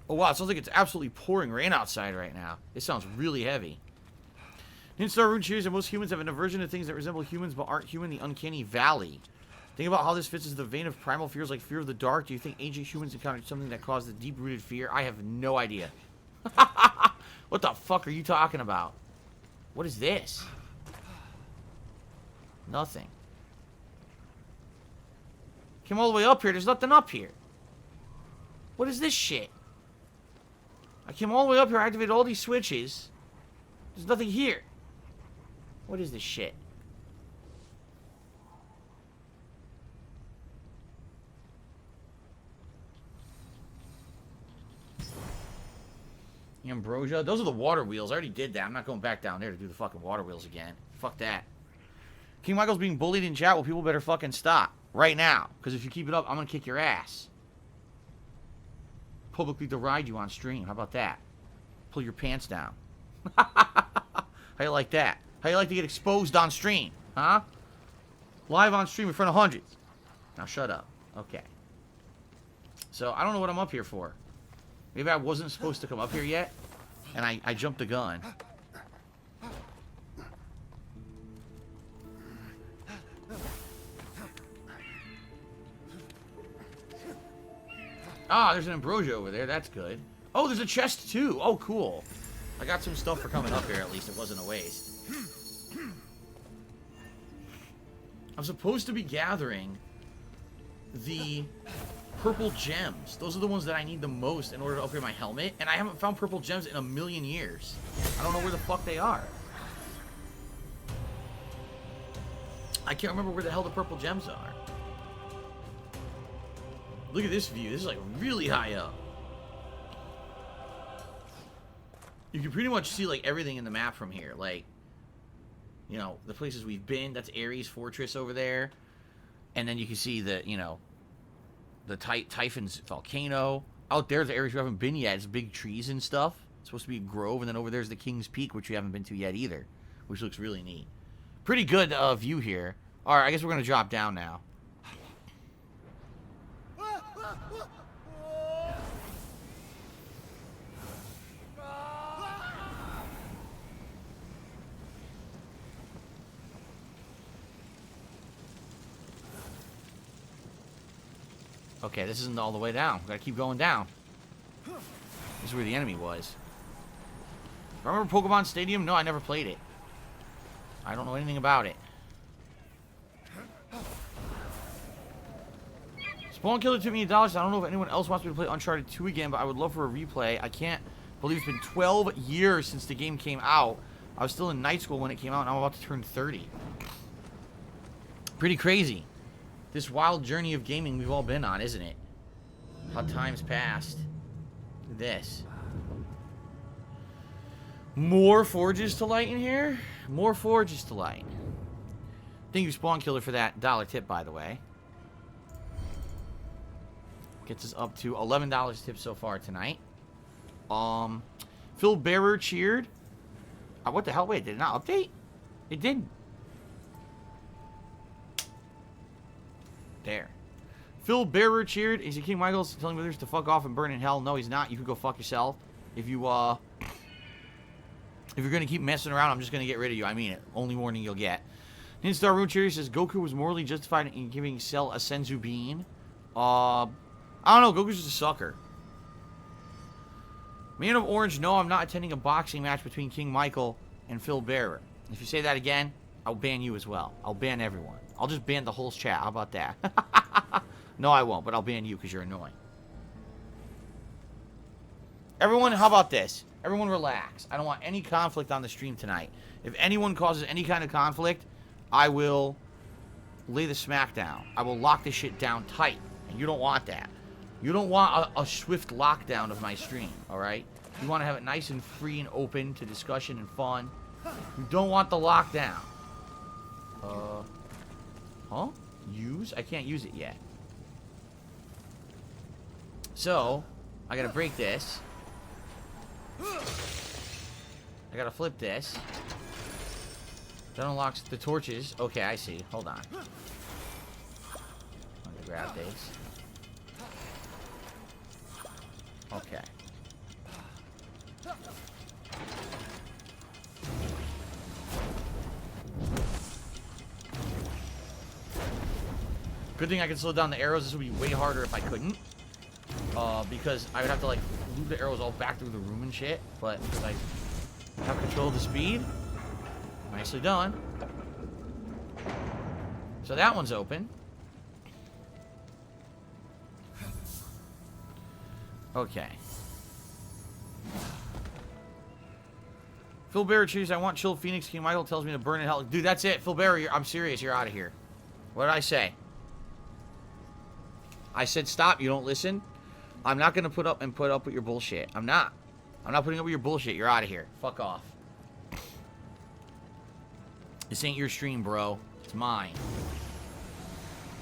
S1: Oh, wow, it sounds like it's absolutely pouring rain outside right now. It sounds really heavy. Ninstar Rune cheers that most humans have an aversion to things that resemble humans but aren't human, the uncanny valley. Think about how this fits into the vein of primal fears like fear of the dark. Do you think ancient humans encountered something that caused a deep-rooted fear? I have no idea. What the fuck are you talking about? What is this? Nothing. Came all the way up here. There's nothing up here. What is this shit? I came all the way up here. I activated all these switches. There's nothing here. What is this shit? Ambrosia. Those are the water wheels. I already did that. I'm not going back down there to do the fucking water wheels again. Fuck that. King Michael's being bullied in chat. Well, people better fucking stop. Right now. Because if you keep it up, I'm going to kick your ass. Publicly deride you on stream. How about that? Pull your pants down. How you like that? How you like to get exposed on stream? Huh? Live on stream in front of hundreds. Now shut up. Okay. So, I don't know what I'm up here for. Maybe I wasn't supposed to come up here yet, and I jumped the gun. Ah, there's an ambrosia over there. That's good. Oh, there's a chest, too. Oh, cool. I got some stuff for coming up here, at least. It wasn't a waste. I'm supposed to be gathering the purple gems. Those are the ones that I need the most in order to upgrade my helmet. And I haven't found purple gems in a million years. I don't know where the fuck they are. I can't remember where the hell the purple gems are. Look at this view. This is like really high up. You can pretty much see like everything in the map from here. Like, you know, the places we've been. That's Ares Fortress over there. And then you can see the, you know, the Typhon's volcano. Out there's the areas we haven't been yet. It's big trees and stuff. It's supposed to be a grove. And then over there's the King's Peak, which we haven't been to yet either. Which looks really neat. Pretty good view here. Alright, I guess we're going to drop down now. Okay, this isn't all the way down. We gotta keep going down. This is where the enemy was. Remember Pokemon Stadium? No, I never played it. I don't know anything about it. Spawn Killer took me $1. I don't know if anyone else wants me to play Uncharted 2 again, but I would love for a replay. I can't believe it's been 12 years since the game came out. I was still in night school when it came out, and I'm about to turn 30. Pretty crazy. This wild journey of gaming we've all been on, isn't it? How time's passed. This. More forges to light in here? More forges to light. Thank you, Spawn Killer, for that $1 tip, by the way. Gets us up to $11 tip so far tonight. Phil Bearer cheered. What the hell? Wait, did it not update? It didn't. There. Phil Bearer cheered. Is he King Michael's telling others to fuck off and burn in hell? No, he's not. You can go fuck yourself. If you're gonna keep messing around, I'm just gonna get rid of you. I mean it. Only warning you'll get. Ninstar Rune Cheery says Goku was morally justified in giving Cell a Senzu bean. I don't know. Goku's just a sucker. Man of Orange, no, I'm not attending a boxing match between King Michael and Phil Bearer. If you say that again, I'll ban you as well. I'll ban everyone. I'll just ban the whole chat. How about that? No, I won't, but I'll ban you because you're annoying. Everyone, how about this? Everyone relax. I don't want any conflict on the stream tonight. If anyone causes any kind of conflict, I will lay the smack down. I will lock this shit down tight. And you don't want that. You don't want a swift lockdown of my stream, alright? You want to have it nice and free and open to discussion and fun. You don't want the lockdown. Huh? use? I can't use it yet. So, I gotta break this. I gotta flip this. That unlocks the torches. Okay, I see. Hold on. Let me grab these. Okay. Good thing I can slow down the arrows. This would be way harder if I couldn't. Because I would have to, like, loop the arrows all back through the room and shit. But because I have control of the speed. Nicely done. So that one's open. Okay. Phil Bear cheers. I want chilled Phoenix. King Michael tells me to burn in hell. Dude, that's it. Phil Bear, I'm serious. You're out of here. What did I say? I said stop. You don't listen. I'm not gonna put up with your bullshit. I'm not putting up with your bullshit. You're out of here. Fuck off. This ain't your stream, bro. It's mine.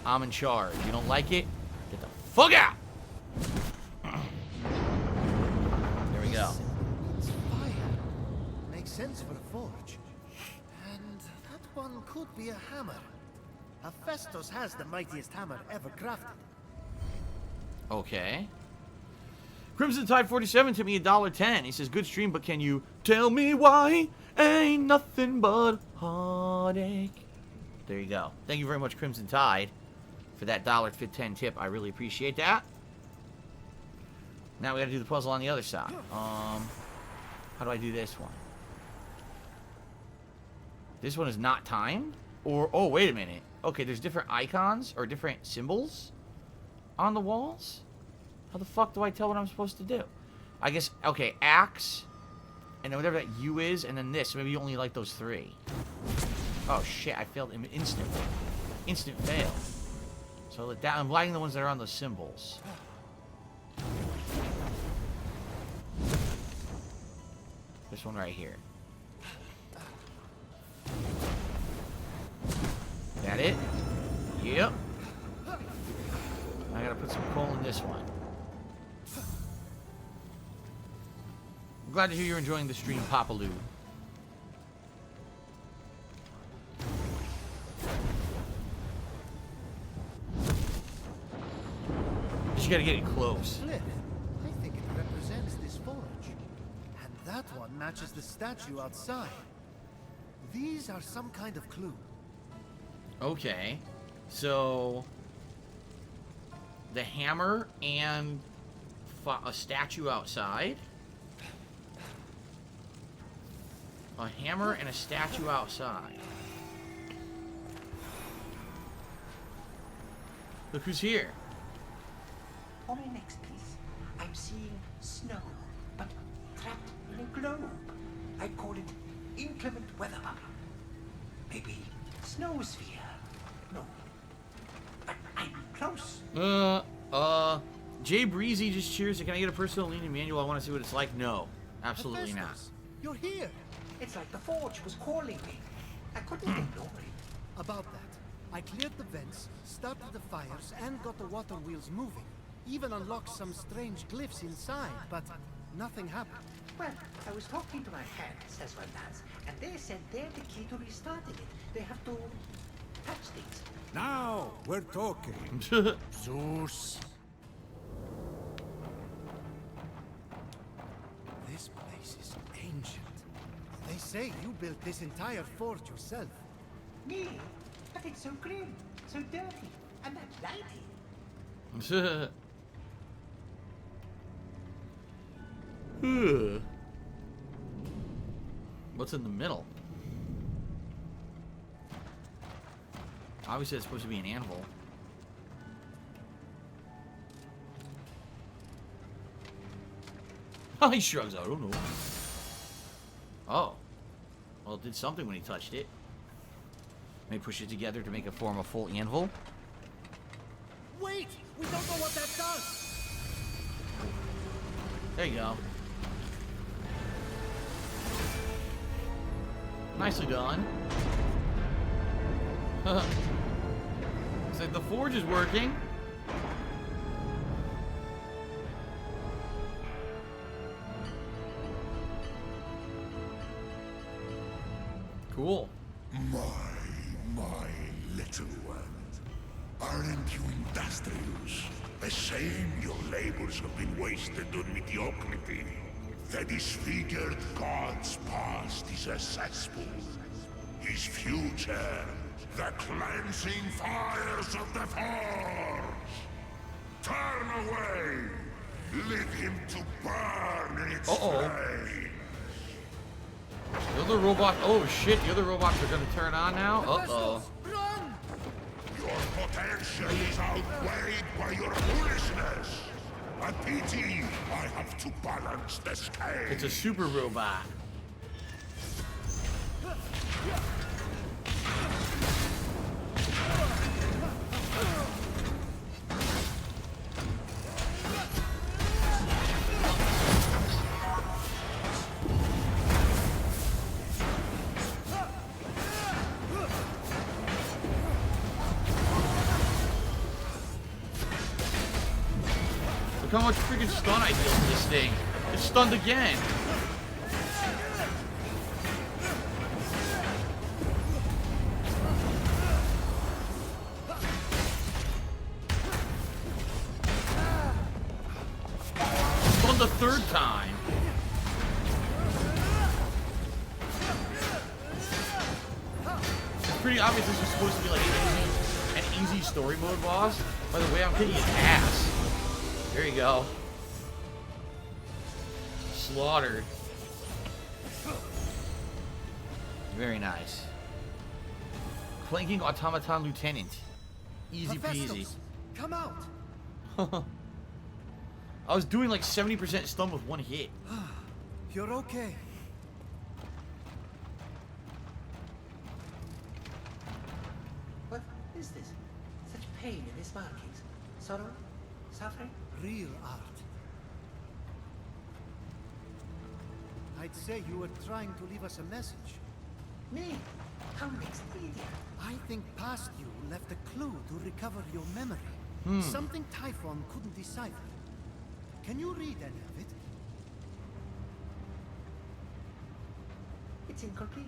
S1: I'm in charge. You don't like it? Get the fuck out! There we go.
S4: It's fire. Makes sense for a forge. And that one could be a hammer. Hephaestus has the mightiest hammer ever crafted.
S1: Okay. Crimson Tide 47 tipped me $1.10. He says, good stream, but can you tell me why? Ain't nothing but heartache. There you go. Thank you very much, Crimson Tide, for that $1.10 tip. I really appreciate that. Now we gotta do the puzzle on the other side. How do I do this one? This one is not timed? Or, oh, wait a minute. Okay, there's different icons or different symbols on the walls? How the fuck do I tell what I'm supposed to do? I guess, okay, axe, and then whatever that U is, and then this. Maybe you only like those three. Oh shit, I failed instantly. Instant fail. So that, I'm liking the ones that are on those symbols. This one right here. That it? Yep. I gotta put some coal in this one. I'm glad to hear you're enjoying the stream, Papaloo. Just gotta get it close.
S4: Cliff, I think it represents this forge. And that one matches the statue outside. These are some kind of clue.
S1: Okay. So the hammer and a statue outside. A hammer and a statue outside. Look who's here.
S5: On my next piece, I'm seeing snow, but trapped in a globe. I call it inclement weather. Maybe snowsphere. No, but I'm close.
S1: Jay Breezy just cheers. Can I get a personal leaning manual? I want to see what it's like. No, absolutely not.
S4: Hephaestus, you're here.
S5: It's like the forge was calling me. I couldn't ignore it.
S4: About that, I cleared the vents, started the fires, and got the water wheels moving. Even unlocked some strange glyphs inside, but nothing happened.
S5: Well, I was talking to my hands as well as, and they said they're the key to restarting it. They have to touch things.
S3: Now we're talking.
S2: Zeus.
S4: This place is ancient. They say you built this entire forge yourself.
S5: Me? But it's so grim, so dirty, and that lighting.
S1: What's in the middle? Obviously, it's supposed to be an anvil. Oh, he shrugs. I don't know. Oh. Well, it did something when he touched it. Maybe push it together to make it form a full anvil.
S4: Wait! We don't know what that does!
S1: There you go. Nicely done. So like the forge is working. Cool.
S6: My little one. Aren't you industrious? A shame your labors have been wasted on mediocrity. The disfigured god's past is a cesspool. His future, the cleansing fires of the forge. Turn away. Leave him to burn in its flames.
S1: The other robot. Oh shit! The other robots are gonna turn on now. Uh-oh.
S6: Your potential is outweighed by your foolishness. A pity I have to balance the scale.
S1: It's a super robot. Look how much freaking stun I deal to this thing. It's stunned again. Stunned the third time. It's pretty obvious this is supposed to be like an easy story mode boss. By the way, I'm kicking his ass. There you go. Slaughtered. Very nice. Clanking automaton lieutenant. Easy peasy.
S4: Hephaestus, come out.
S1: I was doing like 70% stun with one hit.
S4: You're okay.
S5: What is this? Such pain in his markings. Sorrow? Suffering?
S4: Real art. I'd say you were trying to leave us a message.
S5: Me? How expedient.
S4: I think past you left a clue to recover your memory. Something Typhon couldn't decipher. Can you read any of it?
S5: It's incomplete.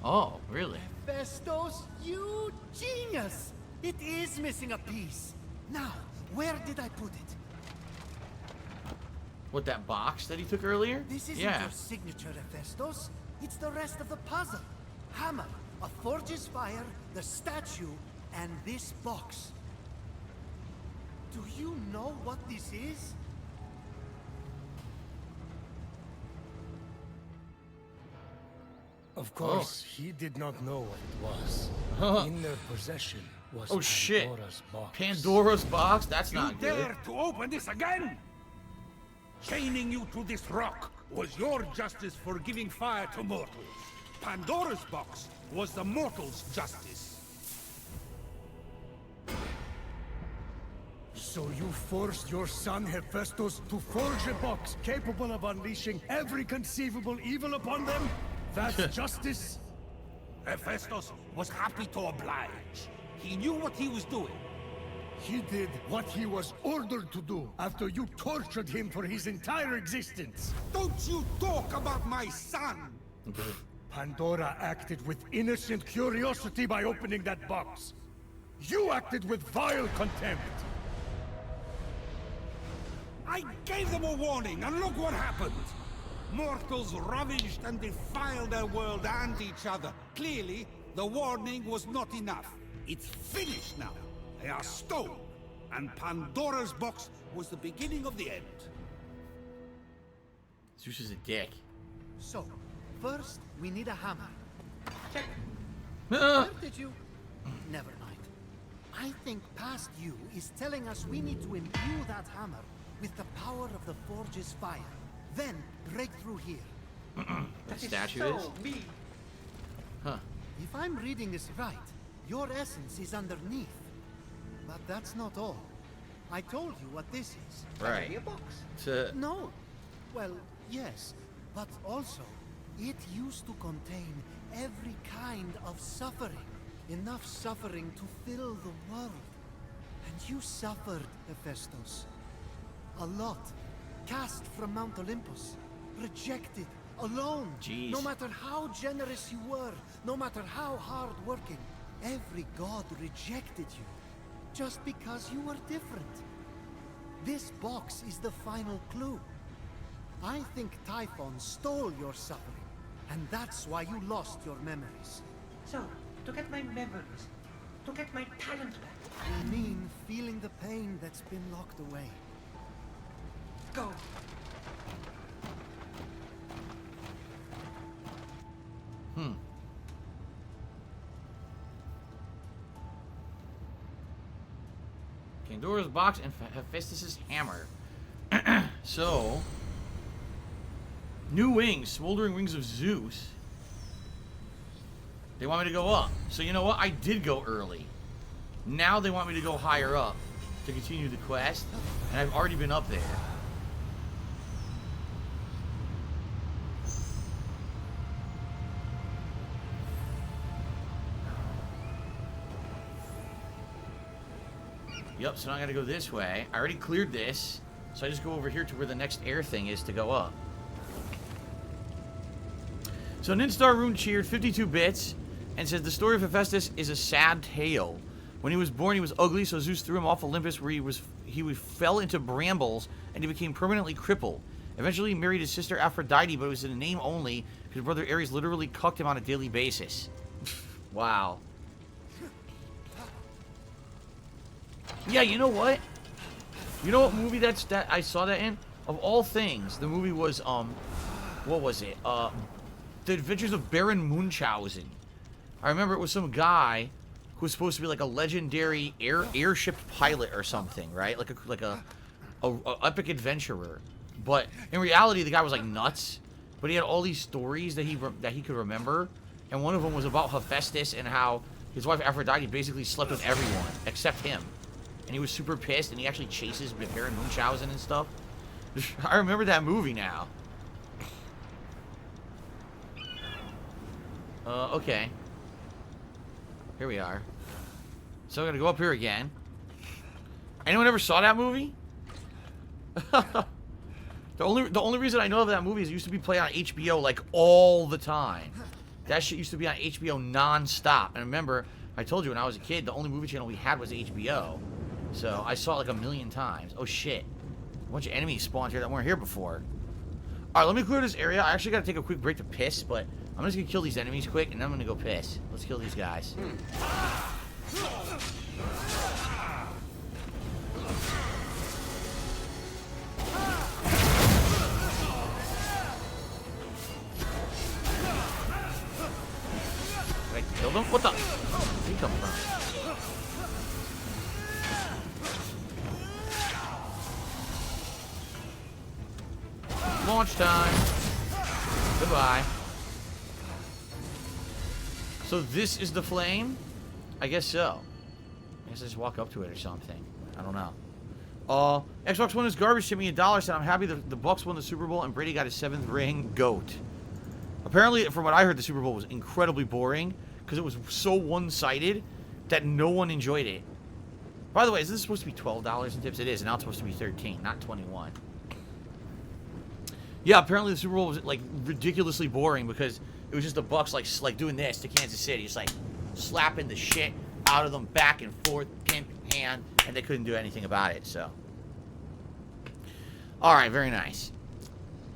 S1: Oh, really?
S4: Hephaestus, you genius! It is missing a piece. Now, where did I put it?
S1: What, that box that he took earlier?
S4: This isn't
S1: Yeah.
S4: your signature, Hephaestus. It's the rest of the puzzle. Hammer, a forge's fire, the statue, and this box. Do you know what this is?
S2: Of course, he did not know what it was. In their possession was
S1: Oh shit.
S2: Pandora's box.
S1: Pandora's box? That's
S3: You
S1: not good.
S3: dare to open this again? Chaining you to this rock was your justice for giving fire to mortals. Pandora's box was the mortals' justice.
S2: So you forced your son Hephaestus to forge a box capable of unleashing every conceivable evil upon them? That's justice?
S3: Hephaestus was happy to oblige. He knew what he was doing.
S2: He did what he was ordered to do after you tortured him for his entire existence.
S3: Don't you talk about my son!
S2: Pandora acted with innocent curiosity by opening that box. You acted with vile contempt.
S3: I gave them a warning, and look what happened! Mortals ravaged and defiled their world and each other. Clearly, the warning was not enough. It's finished now. They are stone, and Pandora's box was the beginning of the end.
S1: Zeus is a dick.
S4: So, first, we need a hammer.
S5: Check.
S4: Where did you... Never mind. I think past you is telling us we need to imbue that hammer with the power of the Forge's fire. Then, break through here.
S1: That
S5: is
S1: statue
S5: so
S1: is?
S5: mean.
S1: Huh.
S4: If I'm reading this right, your essence is underneath. But that's not all. I told you what this is.
S5: That'll be
S1: Right.
S5: a box.
S1: To
S4: No. Well, yes. But also, it used to contain every kind of suffering. Enough suffering to fill the world. And you suffered, Hephaestus. A lot. Cast from Mount Olympus. Rejected. Alone.
S1: Jeez.
S4: No matter how generous you were, no matter how hard working, every god rejected you. Just because you were different. This box is the final clue. I think Typhon stole your suffering, and that's why you lost your memories.
S5: So, to get my memories, to get my talent back.
S4: You mean feeling the pain that's been locked away.
S5: Go.
S1: Pandora's box and Hephaestus' hammer. So, new wings, smoldering wings of Zeus. They want me to go up. So you know what? I did go early. Now they want me to go higher up to continue the quest, and I've already been up there. Yep, so now I gotta go this way. I already cleared this, so I just go over here to where the next air thing is to go up. So Ninstar Rune cheered 52 bits and says the story of Hephaestus is a sad tale. When he was born, he was ugly, so Zeus threw him off Olympus where he fell into brambles and he became permanently crippled. Eventually, he married his sister Aphrodite, but it was in name only because brother Ares literally cucked him on a daily basis. Wow. Yeah, you know what? You know what movie that I saw that in? Of all things, the movie was what was it? The Adventures of Baron Munchausen. I remember it was some guy who was supposed to be like a legendary airship pilot or something, right? Like a epic adventurer. But in reality, the guy was like nuts. But he had all these stories that he could remember, and one of them was about Hephaestus and how his wife Aphrodite basically slept with everyone except him. And he was super pissed, and he actually chases Baron Munchausen and stuff. I remember that movie now. Okay. Here we are. So I'm gonna go up here again. Anyone ever saw that movie? The only reason I know of that movie is it used to be played on HBO like all the time. That shit used to be on HBO non-stop. And remember, I told you when I was a kid, the only movie channel we had was HBO. So I saw it like a million times. Oh shit. A bunch of enemies spawned here that weren't here before. Alright, let me clear this area. I actually gotta take a quick break to piss, but I'm just gonna kill these enemies quick and then I'm gonna go piss. Let's kill these guys. Did I kill them? What the? Where'd he come from? Launch time. Goodbye. So this is the flame? I guess so. I guess I just walk up to it or something. I don't know. Xbox One is garbage. Sent me $1. Said I'm happy the Bucks won the Super Bowl and Brady got his 7th ring. GOAT. Apparently, from what I heard, the Super Bowl was incredibly boring because it was so one-sided that no one enjoyed it. By the way, is this supposed to be $12 in tips? It is, and now it's supposed to be $13, not $21. Yeah, apparently the Super Bowl was like ridiculously boring because it was just the Bucks like doing this to Kansas City, just like slapping the shit out of them back and forth, pimp hand, and they couldn't do anything about it. So, all right, very nice.